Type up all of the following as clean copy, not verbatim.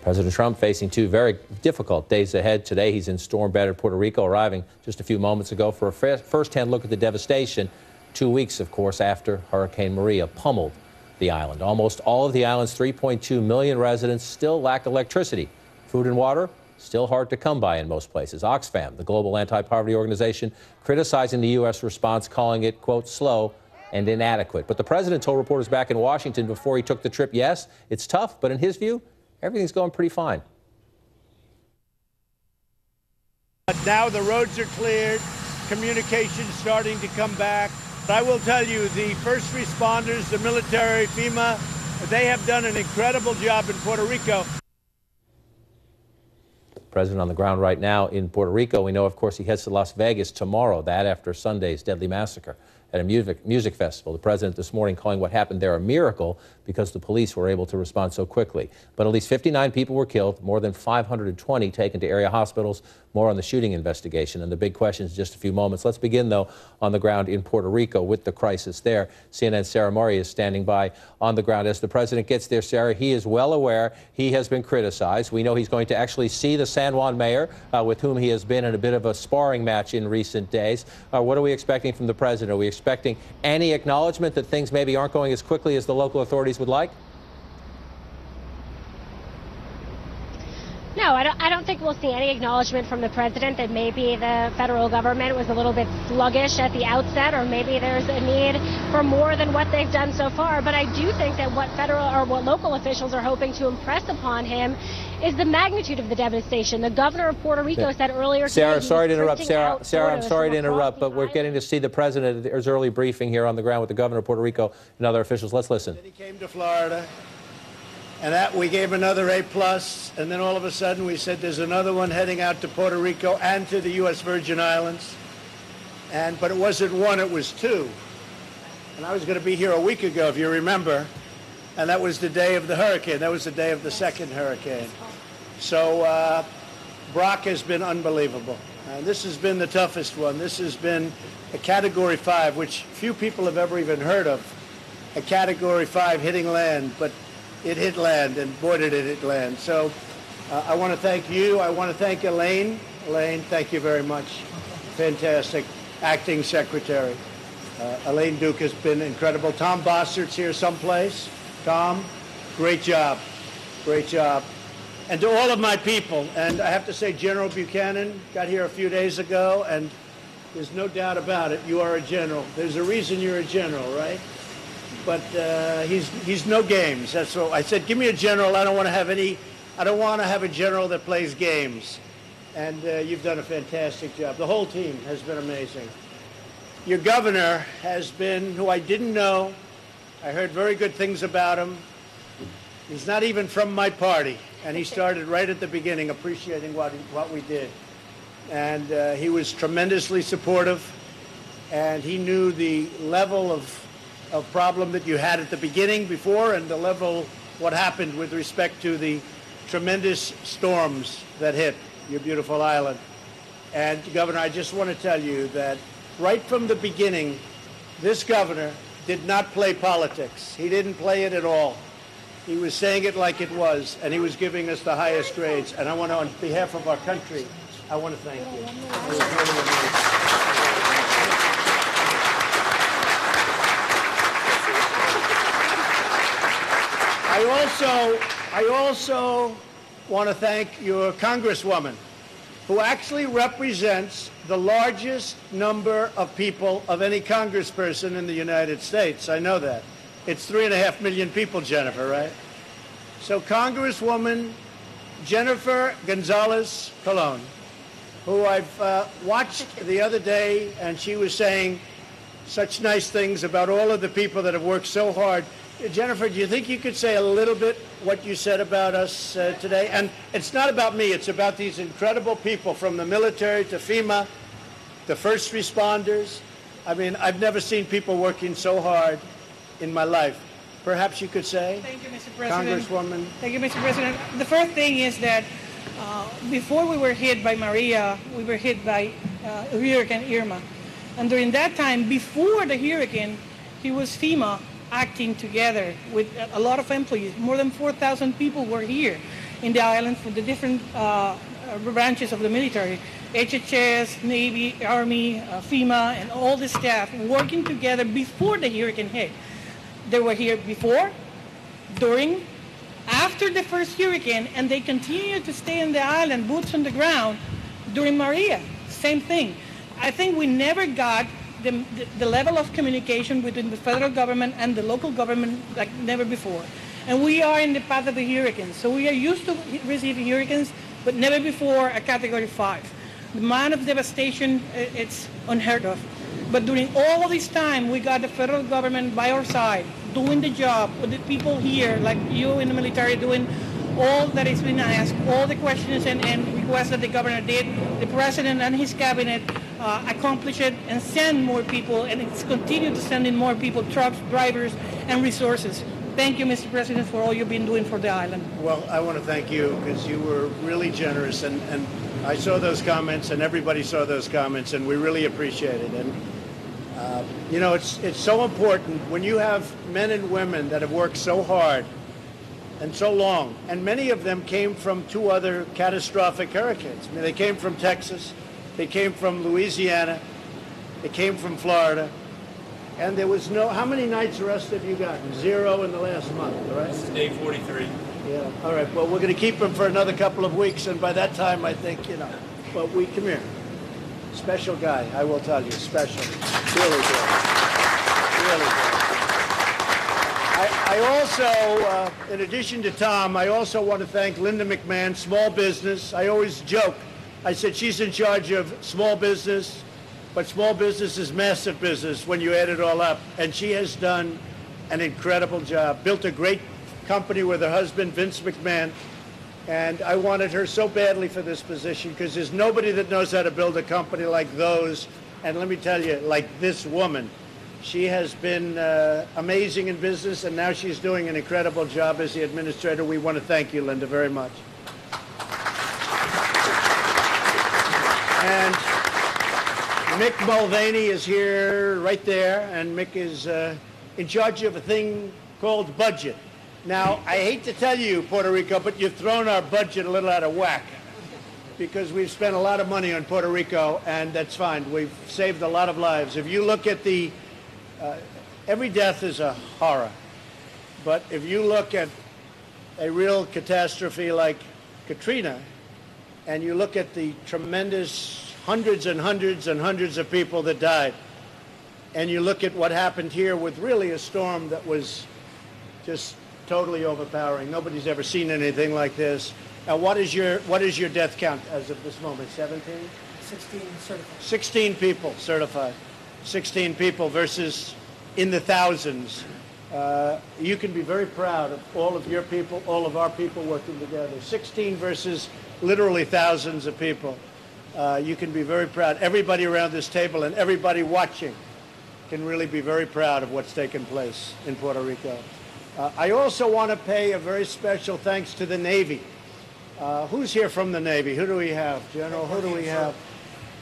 President Trump facing two very difficult days ahead. Today, he's in storm-battered Puerto Rico, arriving just a few moments ago for a first-hand look at the devastation 2 weeks, of course, after Hurricane Maria pummeled the island. Almost all of the island's 3.2 million residents still lack electricity. Food and water still hard to come by in most places. Oxfam, the global anti-poverty organization, criticizing the U.S. response, calling it, quote, slow and inadequate. But the president told reporters back in Washington before he took the trip, yes, it's tough, but in his view, everything's going pretty fine. Now the roads are cleared, communication's starting to come back. I will tell you, the first responders, the military, FEMA, they have done an incredible job in Puerto Rico. President on the ground right now in Puerto Rico. We know, of course, he heads to Las Vegas tomorrow, that after Sunday's deadly massacre at a music festival. The president this morning calling what happened there a miracle because the police were able to respond so quickly. But at least 59 people were killed, more than 520 taken to area hospitals. More on the shooting investigation and the big questions in just a few moments. Let's begin, though, on the ground in Puerto Rico with the crisis there. CNN's Sarah Murray is standing by on the ground. As the president gets there, Sarah, he is well aware he has been criticized. We know he's going to actually see the San Juan mayor, with whom he has been in a bit of a sparring match in recent days. What are we expecting from the president? Are we expecting any acknowledgement that things maybe aren't going as quickly as the local authorities would like? No, I don't think we'll see any acknowledgement from the president that maybe the federal government was a little bit sluggish at the outset, or maybe there's a need for more than what they've done so far. But I do think that what federal or what local officials are hoping to impress upon him is the magnitude of the devastation. The governor of Puerto Rico said earlier Sarah, today, sorry to interrupt. Sarah, I'm sorry to interrupt, but we're getting to see the president at his early briefing here on the ground with the governor of Puerto Rico and other officials. Let's listen. He came to Florida. And that we gave another A+, and then all of a sudden we said there's another one heading out to Puerto Rico and to the U.S. Virgin Islands. But it wasn't one, it was two. And I was going to be here a week ago, if you remember, and that was the day of the hurricane. That was the day of the second hurricane. So Brock has been unbelievable. And this has been the toughest one. This has been a Category 5, which few people have ever even heard of, a Category 5 hitting land. But it hit land, and boy did it hit land. So I want to thank you. I want to thank Elaine. Elaine, thank you very much. Fantastic. Acting Secretary. Elaine Duke has been incredible. Tom Bossert's here someplace. Tom, great job. Great job. And to all of my people, and I have to say General Buchanan got here a few days ago, and there's no doubt about it, you are a general. There's a reason you're a general, right? But he's no games. That's what I said. Give me a general. I don't want to have a general that plays games. And you've done a fantastic job. The whole team has been amazing. Your governor has been, who I didn't know. I heard very good things about him. He's not even from my party, and he started right at the beginning appreciating what we did. And he was tremendously supportive, and he knew the level of problem that you had at the beginning before, and the level what happened with respect to the tremendous storms that hit your beautiful island. And Governor, I just want to tell you that right from the beginning, this governor did not play politics. He didn't play it at all. He was saying it like it was, and he was giving us the highest grades. And I want to, on behalf of our country, I want to thank you. It was really amazing. I also want to thank your Congresswoman, who actually represents the largest number of people of any congressperson in the United States. I know that. It's 3.5 million people, Jennifer, right? So Congresswoman Jennifer Gonzalez Colon, who I've watched the other day, and she was saying such nice things about all of the people that have worked so hard. Jennifer, do you think you could say a little bit what you said about us today? And it's not about me. It's about these incredible people, from the military to FEMA, the first responders. I mean, I've never seen people working so hard in my life. Perhaps you could say? Thank you, Mr. President. Congresswoman. Thank you, Mr. President. The first thing is that before we were hit by Maria, we were hit by Hurricane Irma. And during that time, before the hurricane, he was FEMA acting together with a lot of employees. More than 4,000 people were here. in the island for the different branches of the military, HHS, Navy, Army, FEMA, and all the staff working together before the hurricane hit. They were here before, during, after the first hurricane, and they continued to stay on the island, boots on the ground, during Maria. Same thing. I think we never got the level of communication between the federal government and the local government like never before. And we are in the path of the hurricanes. So we are used to receiving hurricanes, but never before a Category 5. The amount of devastation, it's unheard of. But during all of this time, we got the federal government by our side, doing the job, with the people here, like you in the military, doing all that is being asked, all the questions and requests that the governor did. The president and his cabinet accomplished it and send more people, and it's continued to send in more people, trucks, drivers, and resources. Thank you, Mr. President, for all you've been doing for the island. Well, I want to thank you because you were really generous, and I saw those comments, and everybody saw those comments, and we really appreciate it. And you know, it's so important when you have men and women that have worked so hard and so long, and many of them came from 2 other catastrophic hurricanes. I mean, they came from Texas, they came from Louisiana, they came from Florida, and there was no, how many nights rest have you gotten? 0 in the last month, right? This is day 43. Yeah, all right, well, we're going to keep them for another couple of weeks, and by that time, I think, you know, well, we, come here. Special guy, I will tell you, special. Really good. Really good. I also, in addition to Tom, I also want to thank Linda McMahon, small business. I always joke. I said she's in charge of small business, but small business is massive business when you add it all up. And she has done an incredible job, built a great company with her husband, Vince McMahon. And I wanted her so badly for this position because there's nobody that knows how to build a company like those. And let me tell you, like this woman. She has been amazing in business, and now she's doing an incredible job as the administrator. We want to thank you, Linda, very much. And Mick Mulvaney is here, right there, and Mick is in charge of a thing called budget. Now, I hate to tell you, Puerto Rico, but you've thrown our budget a little out of whack because we've spent a lot of money on Puerto Rico, and that's fine. We've saved a lot of lives. If you look at the every death is a horror, but if you look at a real catastrophe like Katrina, and you look at the tremendous hundreds and hundreds and hundreds of people that died, and you look at what happened here with really a storm that was just totally overpowering. Nobody's ever seen anything like this. Now, what is your death count as of this moment? 17? 16 certified. 16 people certified. 16 people versus in the thousands. You can be very proud of all of your people, all of our people working together. 16 versus literally thousands of people. You can be very proud. Everybody around this table and everybody watching can really be very proud of what's taken place in Puerto Rico. I also want to pay a very special thanks to the Navy. Who's here from the Navy? Who do we have? General, who do we have?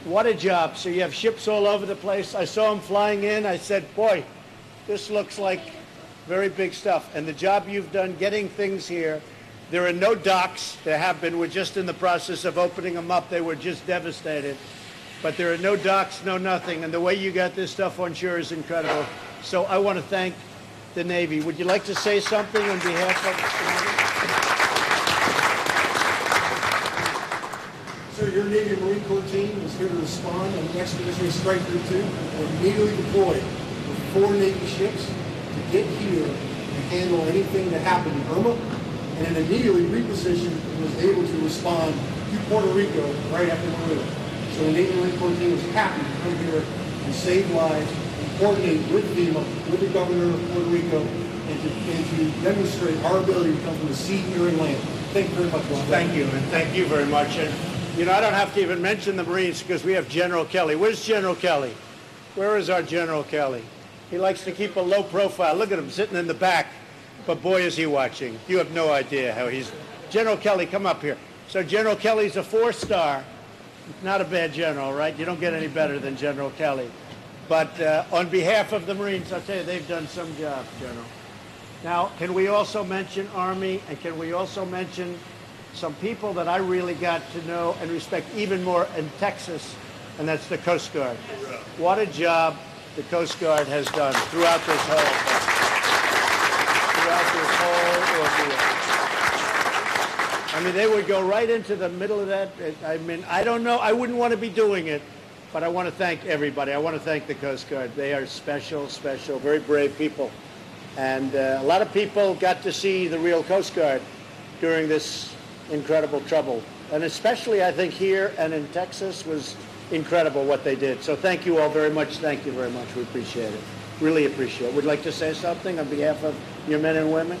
What a job. So you have ships all over the place. I saw them flying in. I said, boy, this looks like very big stuff. And the job you've done getting things here. There are no docks. There have been. We're just in the process of opening them up. They were just devastated. But there are no docks, no nothing. And the way you got this stuff on shore is incredible. So I want to thank the Navy. Would you like to say something on behalf of the Navy? Sir, your Navy Marine Corps team is here to respond on the Expeditionary Strike Group 2 and immediately deployed with 4 Navy ships to get here and handle anything that happened in Irma, and then immediately repositioned and was able to respond to Puerto Rico right after Maria. So the Navy Marine Corps team was happy to come here and save lives and coordinate with FEMA, with the governor of Puerto Rico, and to demonstrate our ability to come from the sea, air, and land. Thank you very much, Ron. Thank you, and thank you very much. And you know, I don't have to even mention the Marines because we have General Kelly. Where's General Kelly? Where is our General Kelly? He likes to keep a low profile. Look at him sitting in the back. But boy, is he watching. You have no idea how he's... General Kelly, come up here. So General Kelly's a 4-star. Not a bad general, right? You don't get any better than General Kelly. But on behalf of the Marines, I'll tell you, they've done some job, General. Now, can we also mention Army, and can we also mention some people that I really got to know and respect even more in Texas, and that's the Coast Guard. What a job the Coast Guard has done throughout this ordeal. I mean, they would go right into the middle of that. I mean, I don't know. I wouldn't want to be doing it, but I want to thank everybody. I want to thank the Coast Guard. They are special, very brave people. And a lot of people got to see the real Coast Guard during this incredible trouble. And especially, I think, here and in Texas was incredible what they did. So thank you all very much. Thank you very much. We appreciate it. Really appreciate it. Would like to say something on behalf of your men and women?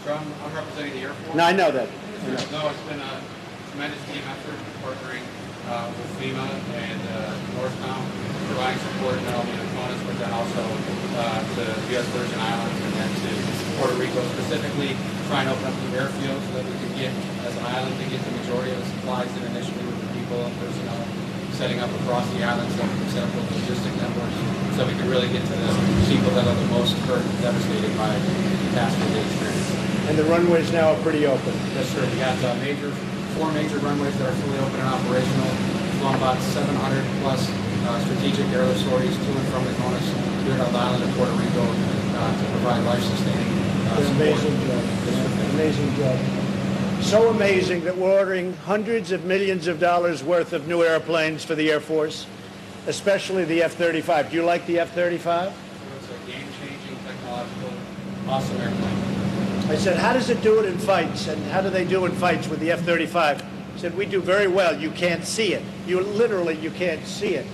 So I'm representing the Air Force. No, I know that. No, it's been a tremendous team effort partnering with FEMA and Northtown, providing support not only to Conus, but then also to the U.S. Virgin Islands and then to Puerto Rico, specifically trying to open up the airfield so that we can get, as an island, to get the majority of the supplies in initially with the people and personnel setting up across the island so we can set up those logistic networks so we can really get to the people that are the most hurt and devastated by the catastrophe they experienced. And the runways now are pretty open. Yes, sir. We got four major runways that are fully open and operational. We've flown about 700 plus strategic aerial sorties to and from the Conus here on the island of Puerto Rico to provide life-sustaining support. Amazing job. Amazing job. So amazing that we're ordering hundreds of millions of dollars worth of new airplanes for the Air Force, especially the F-35. Do you like the F-35? It's a game-changing, technological, awesome airplane. I said, how does it do it in fights? And how do they do in fights with the F-35? He said, we do very well. You can't see it. You can't see it.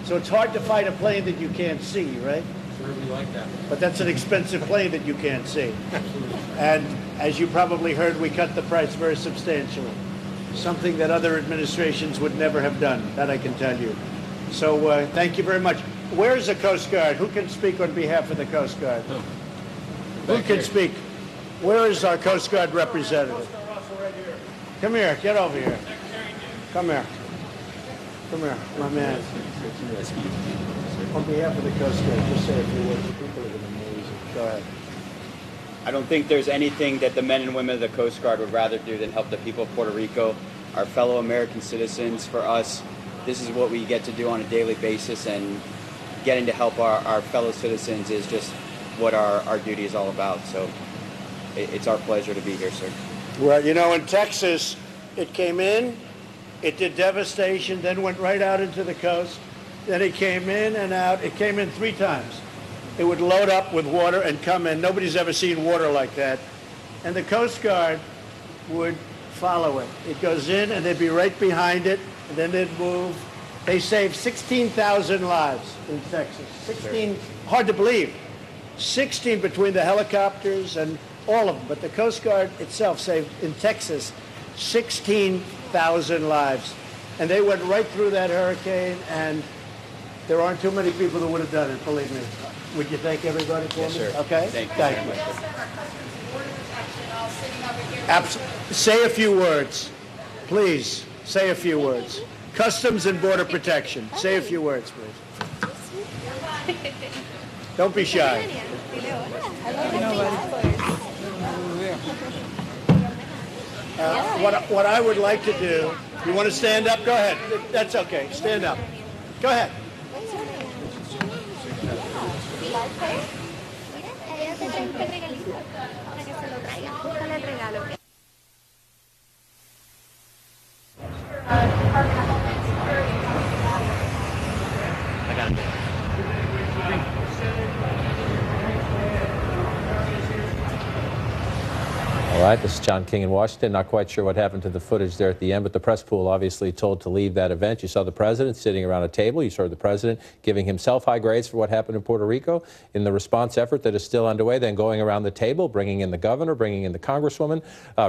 So it's hard to fight a plane that you can't see, right? Sure, we like that. But that's an expensive plane that you can't see. And as you probably heard, we cut the price very substantially. Something that other administrations would never have done, that I can tell you. So thank you very much. Where's the Coast Guard? Who can speak on behalf of the Coast Guard? Who can speak? Where is our Coast Guard representative? Come here, get over here. Come here. Come here, my man. On behalf of the Coast Guard, just say a few words. The people have been amazing. Go ahead. I don't think there's anything that the men and women of the Coast Guard would rather do than help the people of Puerto Rico, our fellow American citizens. For us, this is what we get to do on a daily basis, and getting to help our fellow citizens is just what our duty is all about. So it's our pleasure to be here, sir. Well, you know, in Texas, it came in, it did devastation, then went right out into the coast. Then it came in and out. It came in 3 times. It would load up with water and come in. Nobody's ever seen water like that. And the Coast Guard would follow it. It goes in, and they'd be right behind it, and then they'd move. They saved 16,000 lives in Texas. 16, hard to believe. 16 between the helicopters and all of them. But the Coast Guard itself saved, in Texas, 16,000 lives. And they went right through that hurricane, and there aren't too many people that would have done it, believe me. Would you thank everybody for me? Yes, sir. Okay? Thank you. Thank you. Say a few words. Please, say a few words. Customs and Border Protection. Say a few words, please. Don't be shy. What I would like to do, you want to stand up? Go ahead. That's okay. Stand up. Go ahead. All right, this is John King in Washington. Not quite sure what happened to the footage there at the end, but the press pool obviously told to leave that event. You saw the president sitting around a table. You saw the president giving himself high grades for what happened in Puerto Rico in the response effort that is still underway, then going around the table, bringing in the governor, bringing in the congresswoman,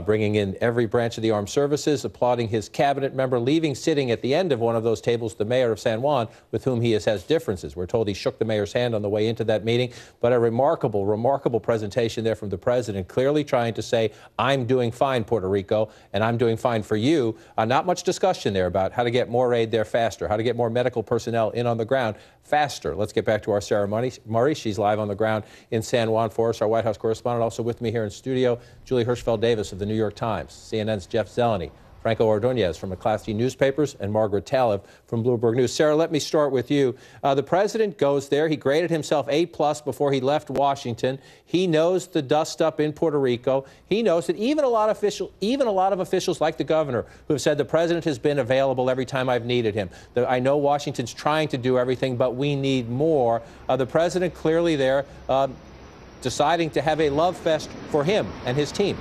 bringing in every branch of the armed services, applauding his cabinet member, leaving sitting at the end of one of those tables the mayor of San Juan, with whom he has differences. We're told he shook the mayor's hand on the way into that meeting, but a remarkable, remarkable presentation there from the president, clearly trying to say, I'm doing fine, Puerto Rico, and I'm doing fine for you. Not much discussion there about how to get more aid there faster, how to get more medical personnel in on the ground faster. Let's get back to our Sarah Murray. She's live on the ground in San Juan for us, our White House correspondent. Also with me here in studio, Julie Hirschfeld-Davis of the New York Times, CNN's Jeff Zeleny, Franco Ordonez from McClatchy Newspapers, and Margaret Talev from Bloomberg News. Sarah, let me start with you. The president goes there. He graded himself A+ before he left Washington. He knows the dust up in Puerto Rico. He knows that even a lot of officials like the governor who have said the president has been available every time I've needed him. I know Washington's trying to do everything, but we need more. The president clearly there deciding to have a love fest for him and his team.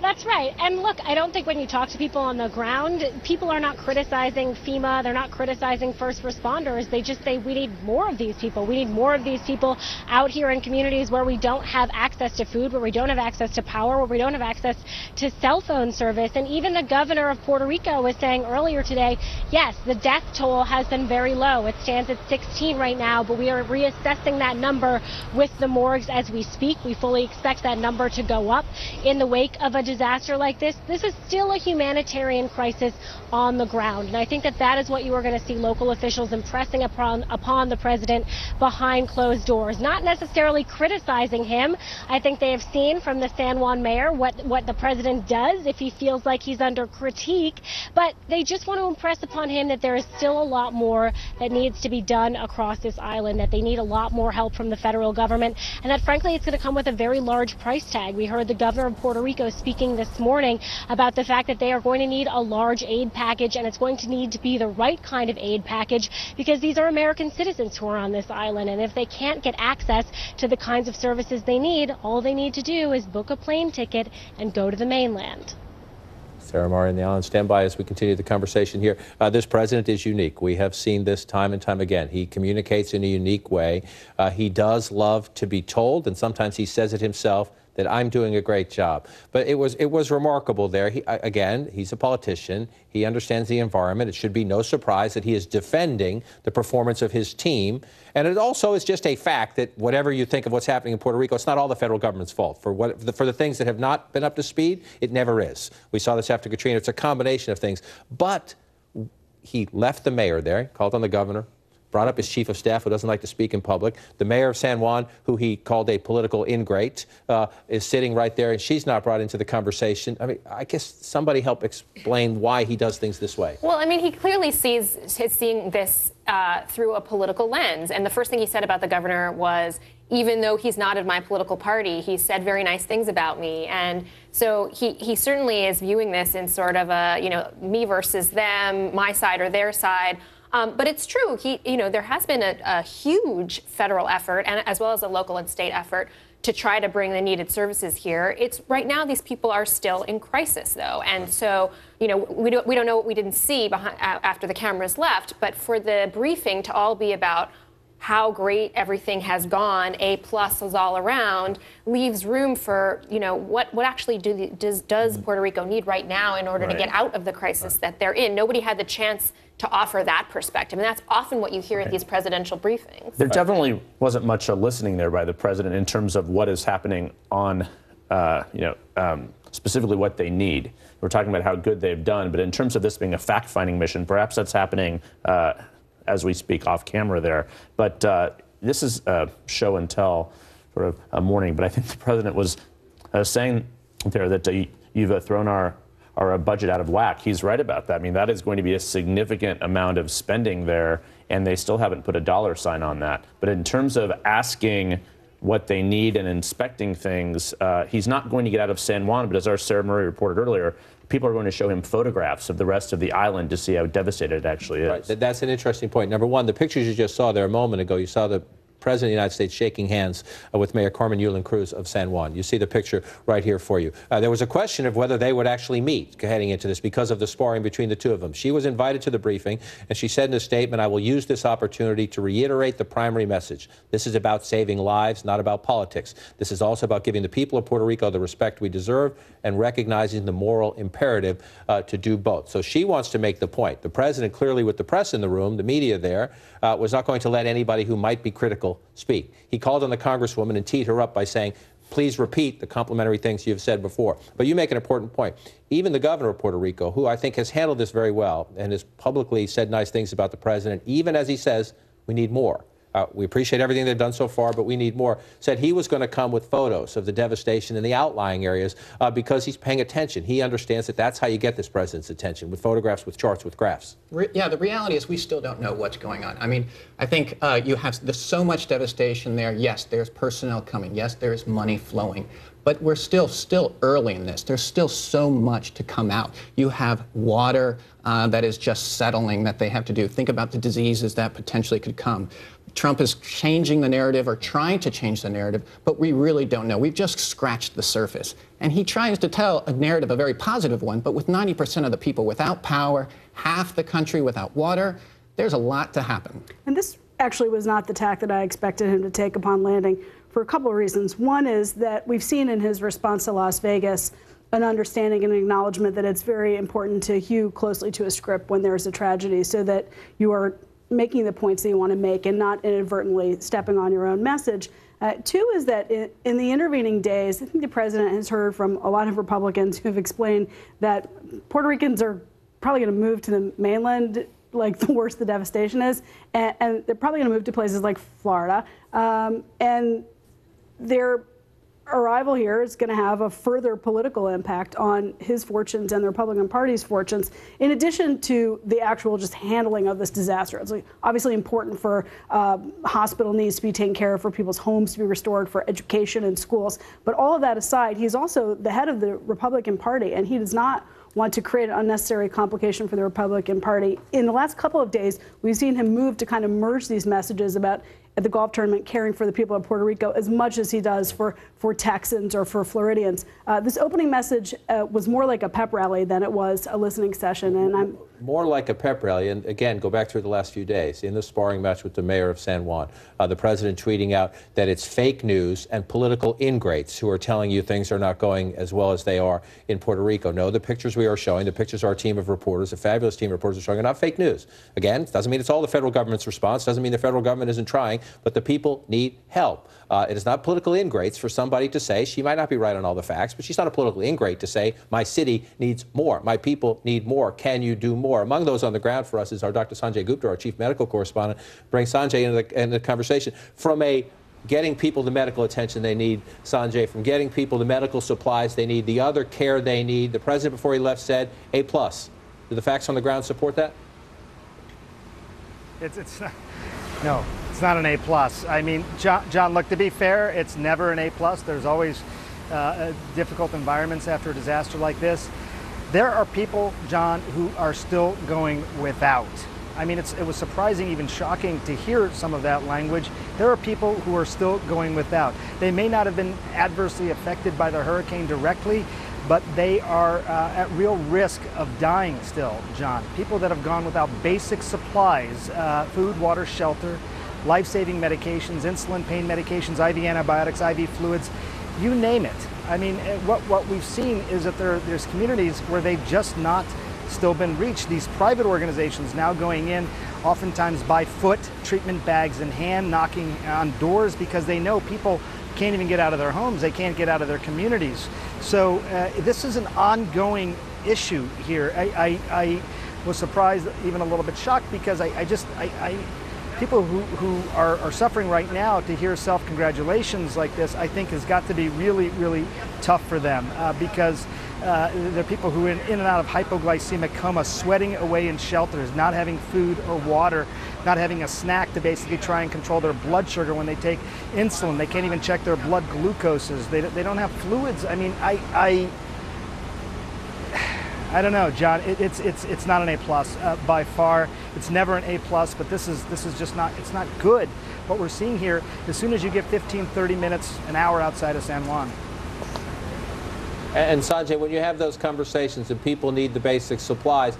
That's right. And look, I don't think when you talk to people on the ground, people are not criticizing FEMA. They're not criticizing first responders. They just say we need more of these people. We need more of these people out here in communities where we don't have access to food, where we don't have access to power, where we don't have access to cell phone service. And even the governor of Puerto Rico was saying earlier today, yes, the death toll has been very low. It stands at 16 right now, but we are reassessing that number with the morgues as we speak. We fully expect that number to go up in the wake of a disaster like this. This is still a humanitarian crisis on the ground. And I think that is what you are going to see local officials impressing upon the president behind closed doors, not necessarily criticizing him. I think they have seen from the San Juan mayor what the president does if he feels like he's under critique, but they just want to impress upon him that there is still a lot more that needs to be done across this island, that they need a lot more help from the federal government, and that frankly it's going to come with a very large price tag. We heard the governor of Puerto Rico speaking this morning about the fact that they are going to need a large aid package, and it's going to need to be the right kind of aid package because these are American citizens who are on this island, and if they can't get access to the kinds of services they need, all they need to do is book a plane ticket and go to the mainland. Sarah Murray on the island. Stand by as we continue the conversation here. This president is unique. We have seen this time and time again. He communicates in a unique way. He does love to be told, and sometimes he says it himself, that I'm doing a great job. But it was remarkable there. Again, he's a politician. He understands the environment. It should be no surprise that he is defending the performance of his team. And it also is just a fact that whatever you think of what's happening in Puerto Rico, it's not all the federal government's fault. For the things that have not been up to speed, it never is. We saw this after Katrina. It's a combination of things. But he left the mayor there, called on the governor, brought up his chief of staff, who doesn't like to speak in public. The mayor of San Juan, who he called a political ingrate, is sitting right there, and she's not brought into the conversation. I mean, I guess somebody help explain why he does things this way. Well, I mean, he clearly seeing this through a political lens. And the first thing he said about the governor was, even though he's not in my political party, he said very nice things about me. And so he certainly is viewing this in sort of a, me versus them, my side or their side. But it's true. There has been a huge federal effort, and as well as a local and state effort, to try to bring the needed services here. It's right now these people are still in crisis, though, and so we don't know what we didn't see after the cameras left. But for the briefing to all be about how great everything has gone, A+ is all around, leaves room for, what actually does Puerto Rico need right now in order to get out of the crisis that they're in. Nobody had the chance to offer that perspective, and that's often what you hear at these presidential briefings. There definitely wasn't much listening there by the president in terms of what is happening on, specifically what they need. We're talking about how good they've done, but in terms of this being a fact-finding mission, perhaps that's happening as we speak off camera there. But this is a show and tell sort of a morning. But I think the president was saying there that you've thrown our budget out of whack. He's right about that. I mean, that is going to be a significant amount of spending there, and they still haven't put a dollar sign on that. But in terms of asking what they need and inspecting things, he's not going to get out of San Juan. But as our Sarah Murray reported earlier, people are going to show him photographs of the rest of the island to see how devastated it actually is. Right. That's an interesting point. Number one, the pictures you just saw there a moment ago, you saw the President of the United States shaking hands with Mayor Carmen Yulín Cruz of San Juan. You see the picture right here for you. There was a question of whether they would actually meet heading into this because of the sparring between the two of them. She was invited to the briefing, and she said in a statement, "I will use this opportunity to reiterate the primary message. This is about saving lives, not about politics. This is also about giving the people of Puerto Rico the respect we deserve and recognizing the moral imperative to do both." So she wants to make the point. The president, clearly with the press in the room, the media there, was not going to let anybody who might be critical political speak. He called on the Congresswoman and teed her up by saying, please repeat the complimentary things you've said before. But you make an important point. Even the governor of Puerto Rico, who I think has handled this very well and has publicly said nice things about the president, even as he says, we need more. We appreciate everything they've done so far, but we need more. Said he was going to come with photos of the devastation in the outlying areas because he's paying attention. He understands that that's how you get this president's attention, with photographs, with charts, with graphs. Yeah, the reality is we still don't know what's going on. I mean, I think there's so much devastation there. Yes, there's personnel coming. Yes, there's money flowing. But we're still early in this. There's still so much to come out. You have water that is just settling that they have to do. Think about the diseases that potentially could come. Trump is changing the narrative or trying to change the narrative, but we really don't know. We've just scratched the surface. And he tries to tell a narrative, a very positive one, but with 90% of the people without power, half the country without water, there's a lot to happen. And this actually was not the tack that I expected him to take upon landing for a couple of reasons. One is that we've seen in his response to Las Vegas an understanding and acknowledgement that it's very important to hew closely to a script when there's a tragedy so that you are making the points that you want to make and not inadvertently stepping on your own message. Two is that in the intervening days, I think the president has heard from a lot of Republicans who've explained that Puerto Ricans are probably going to move to the mainland, like the worse the devastation is, and they're probably going to move to places like Florida. And their arrival here is going to have a further political impact on his fortunes and the Republican Party's fortunes, in addition to the actual just handling of this disaster. It's obviously important for hospital needs to be taken care of, for people's homes to be restored, for education and schools. But all of that aside, he's also the head of the Republican Party, and he does not want to create an unnecessary complication for the Republican Party. In the last couple of days, we've seen him move to kind of merge these messages about at the golf tournament caring for the people of Puerto Rico as much as he does for Texans or for Floridians. This opening message was more like a pep rally than it was a listening session. And I'm more like a pep rally. And again, go back through the last few days. In the sparring match with the mayor of San Juan, the president tweeting out that it's fake news and political ingrates who are telling you things are not going as well as they are in Puerto Rico. No, the pictures we are showing, the pictures our team of reporters, a fabulous team of reporters are showing, are not fake news. Again, it doesn't mean it's all the federal government's response. Doesn't mean the federal government isn't trying, but the people need help. It is not political ingrates for somebody to say, she might not be right on all the facts, but she's not a political ingrate to say, my city needs more, my people need more, can you do more? Among those on the ground for us is our Dr. Sanjay Gupta, our chief medical correspondent. Bring Sanjay into the conversation. From a getting people the medical attention they need, Sanjay, from getting people the medical supplies they need, the other care they need, the president before he left said, A+. Do the facts on the ground support that? No, it's not an A+. I mean, John, look, to be fair, it's never an A+. There's always difficult environments after a disaster like this. There are people, John, who are still going without. I mean, it was surprising, even shocking to hear some of that language. There are people who are still going without. They may not have been adversely affected by the hurricane directly, but they are at real risk of dying still, John. People that have gone without basic supplies, food, water, shelter, life-saving medications, insulin, pain medications, IV antibiotics, IV fluids, you name it. I mean, what we've seen is that there's communities where they've just not still been reached. These private organizations now going in, oftentimes by foot, treatment bags in hand, knocking on doors because they know people can't even get out of their homes. They can't get out of their communities. So this is an ongoing issue here. I was surprised, even a little bit shocked, because people who are suffering right now, to hear self-congratulations like this, I think has got to be really, really tough for them because there are people who are in and out of hypoglycemic coma, sweating away in shelters, not having food or water, not having a snack to basically try and control their blood sugar when they take insulin. They can't even check their blood glucoses. They don't have fluids. I mean, I don't know, John. It's not an A+ by far. It's never an A+, but this is just not. It's not good. What we're seeing here, as soon as you get 15, 30 minutes, an hour outside of San Juan. And Sanjay, when you have those conversations and people need the basic supplies,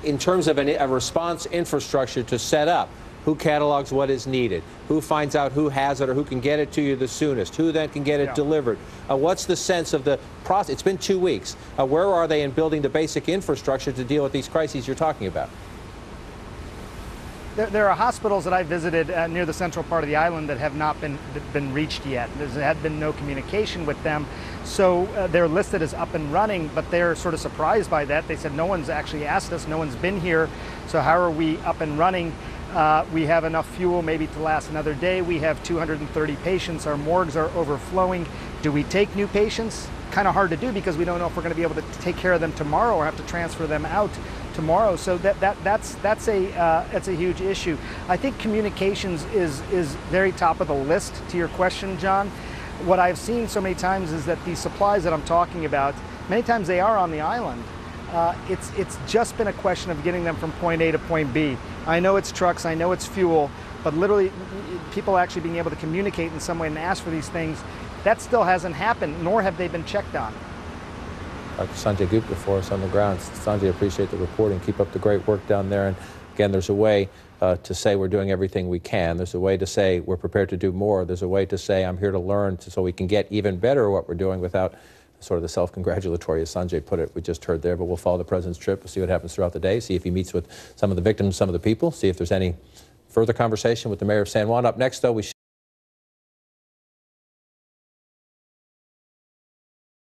in terms of a response infrastructure to set up, who catalogs what is needed? Who finds out who has it or who can get it to you the soonest? Who then can get it delivered? What's the sense of the process? It's been 2 weeks. Where are they in building the basic infrastructure to deal with these crises you're talking about? There are hospitals that I visited near the central part of the island that have not been reached yet. There had been no communication with them. So they're listed as up and running, but they're sort of surprised by that. They said, no one's actually asked us, no one's been here, so how are we up and running? We have enough fuel maybe to last another day. We have 230 patients. Our morgues are overflowing. Do we take new patients? Kind of hard to do because we don't know if we're going to be able to take care of them tomorrow or have to transfer them out tomorrow. So that's a huge issue. I think communications is very top of the list to your question, John. What I've seen so many times is that these supplies that I'm talking about, many times they are on the island. It's just been a question of getting them from point A to point B. I know it's trucks, I know it's fuel, but literally people actually being able to communicate in some way and ask for these things, that still hasn't happened, nor have they been checked on. Dr. Sanjay Gupta for us on the ground. Sanjay, appreciate the reporting. Keep up the great work down there. And again, there's a way to say we're doing everything we can. There's a way to say we're prepared to do more. There's a way to say I'm here to learn so we can get even better at what we're doing without sort of the self-congratulatory, as Sanjay put it, we just heard there. But we'll follow the president's trip. We'll see what happens throughout the day, see if he meets with some of the victims, some of the people, see if there's any further conversation with the mayor of San Juan. Up next, though, we